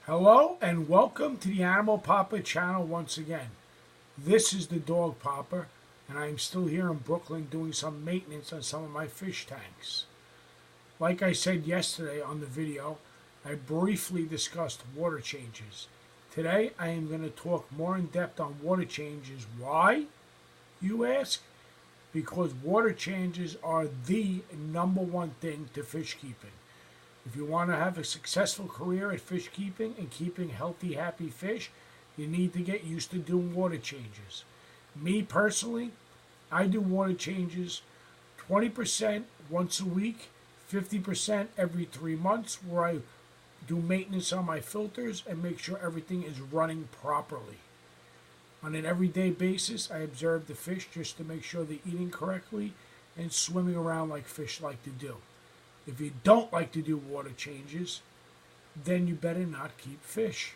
Hello and welcome to the Animal Papa channel once again. This is the Dog Papa, and I am still here in Brooklyn doing some maintenance on some of my fish tanks. Like I said yesterday on the video, I briefly discussed water changes. Today I am going to talk more in depth on water changes. Why, you ask? Because water changes are the number one thing to fish keeping. If you want to have a successful career at fish keeping and keeping healthy, happy fish, you need to get used to doing water changes. Me personally, I do water changes 20% once a week, 50% every 3 months, where I do maintenance on my filters and make sure everything is running properly. On an everyday basis, I observe the fish just to make sure they're eating correctly and swimming around like fish like to do. If you don't like to do water changes, then you better not keep fish.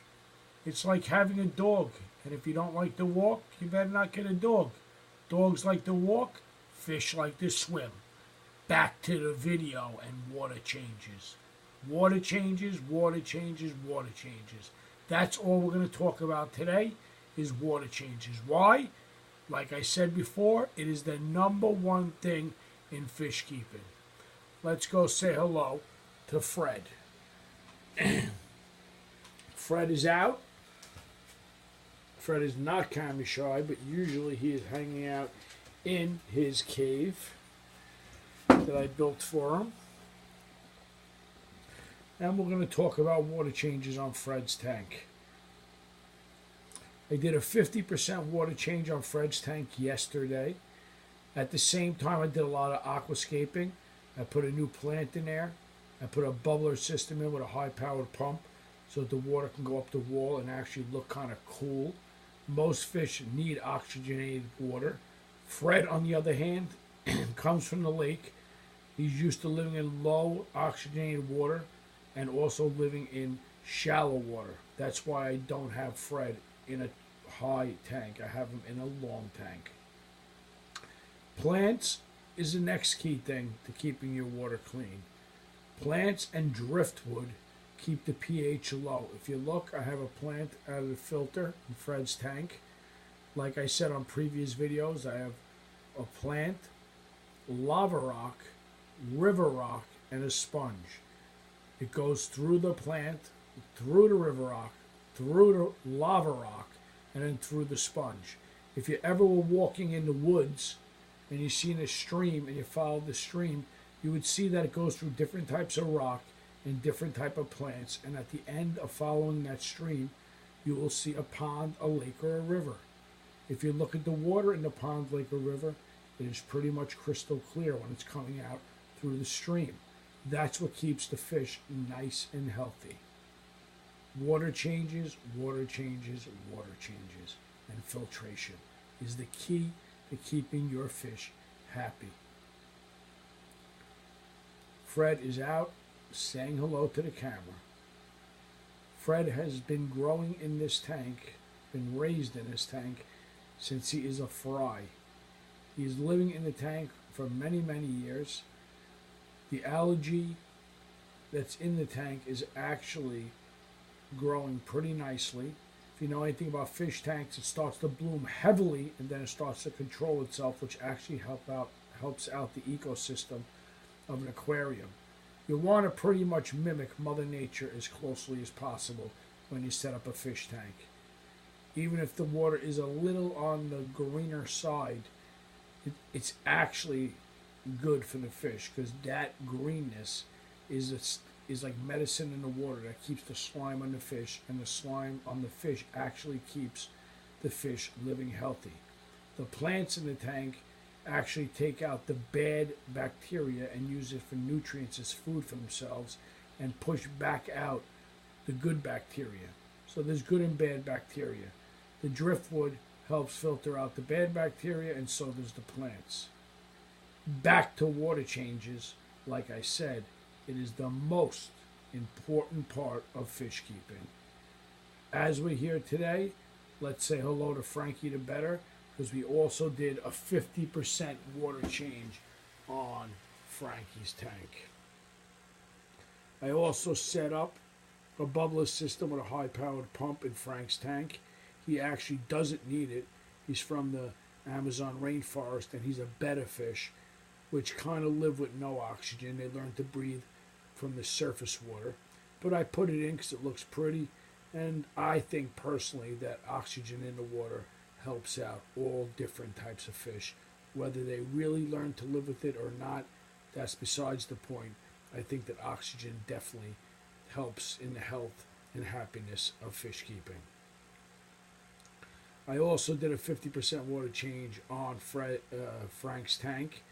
It's like having a dog, and if you don't like to walk, you better not get a dog. Dogs like to walk, fish like to swim. Back to the video and water changes. Water changes, water changes, water changes. That's all we're going to talk about today is water changes. Why? Like I said before, it is the number one thing in fish keeping. Let's go say hello to Fred. Fred is out. Fred is not camera shy, but usually he is hanging out in his cave that I built for him. And we're going to talk about water changes on Fred's tank. I did a 50% water change on Fred's tank yesterday. At the same time, I did a lot of aquascaping. I put a new plant in there. I put a bubbler system in with a high-powered pump so that the water can go up the wall and actually look kind of cool. Most fish need oxygenated water. Fred, on the other hand, comes from the lake. He's used to living in low oxygenated water and also living in shallow water. That's why I don't have Fred in a high tank. I have him in a long tank. Plants is the next key thing to keeping your water clean. Plants and driftwood keep the pH low. If you look, I have a plant out of the filter in Fred's tank. Like I said on previous videos, I have a plant, lava rock, river rock, and a sponge. It goes through the plant, through the river rock, through the lava rock, and then through the sponge. If you ever were walking in the woods and you see a stream and you follow the stream, you would see that it goes through different types of rock and different type of plants, and at the end of following that stream you will see a pond, a lake, or a river. If you look at the water in the pond, lake, or river, it is pretty much crystal clear when it's coming out through the stream. That's what keeps the fish nice and healthy. Water changes, water changes, water changes, and filtration is the key to keeping your fish happy. Fred is out saying hello to the camera. Fred has been growing in this tank, been raised in this tank since he is a fry. He is living in the tank for many, many years. The algae that's in the tank is actually growing pretty nicely. If you know anything about fish tanks, it starts to bloom heavily and then it starts to control itself, which actually helps out the ecosystem of an aquarium. You want to pretty much mimic Mother Nature as closely as possible when you set up a fish tank. Even if the water is a little on the greener side, it's actually good for the fish because that greenness is like medicine in the water that keeps the slime on the fish, and the slime on the fish actually keeps the fish living healthy. The plants in the tank actually take out the bad bacteria and use it for nutrients as food for themselves and push back out the good bacteria. So there's good and bad bacteria. The driftwood helps filter out the bad bacteria, and so does the plants. Back to water changes, like I said, it is the most important part of fish keeping. As we're here today, let's say hello to Frankie the Better, because we also did a 50% water change on Frankie's tank. I also set up a bubbleless system with a high-powered pump in Frank's tank. He actually doesn't need it. He's from the Amazon rainforest, and he's a betta fish, which kind of live with no oxygen. They learn to breathe from the surface water. But I put it in because it looks pretty, and I think personally that oxygen in the water helps out all different types of fish. Whether they really learn to live with it or not, that's besides the point. I think that oxygen definitely helps in the health and happiness of fish keeping. I also did a 50% water change on Frank's tank,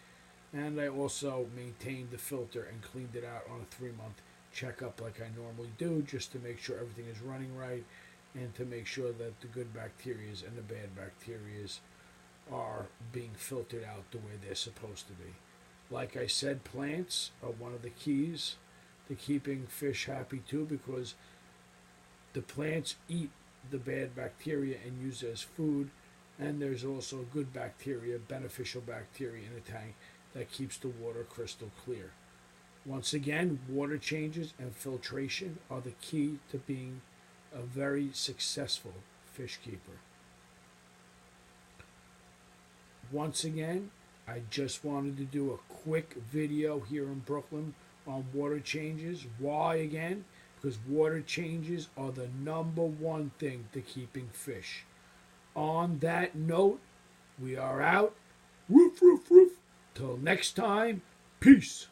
and I also maintained the filter and cleaned it out on a 3-month checkup like I normally do, just to make sure everything is running right and to make sure that the good bacteria and the bad bacteria are being filtered out the way they're supposed to be. Like I said, plants are one of the keys to keeping fish happy too, because the plants eat the bad bacteria and use it as food, and there's also good bacteria, beneficial bacteria in the tank that keeps the water crystal clear. Once again, water changes and filtration are the key to being a very successful fish keeper. Once again, I just wanted to do a quick video here in Brooklyn on water changes. Why again? Because water changes are the #1 thing to keeping fish. On that note, we are out. Woof, woof, woof. Till next time, peace.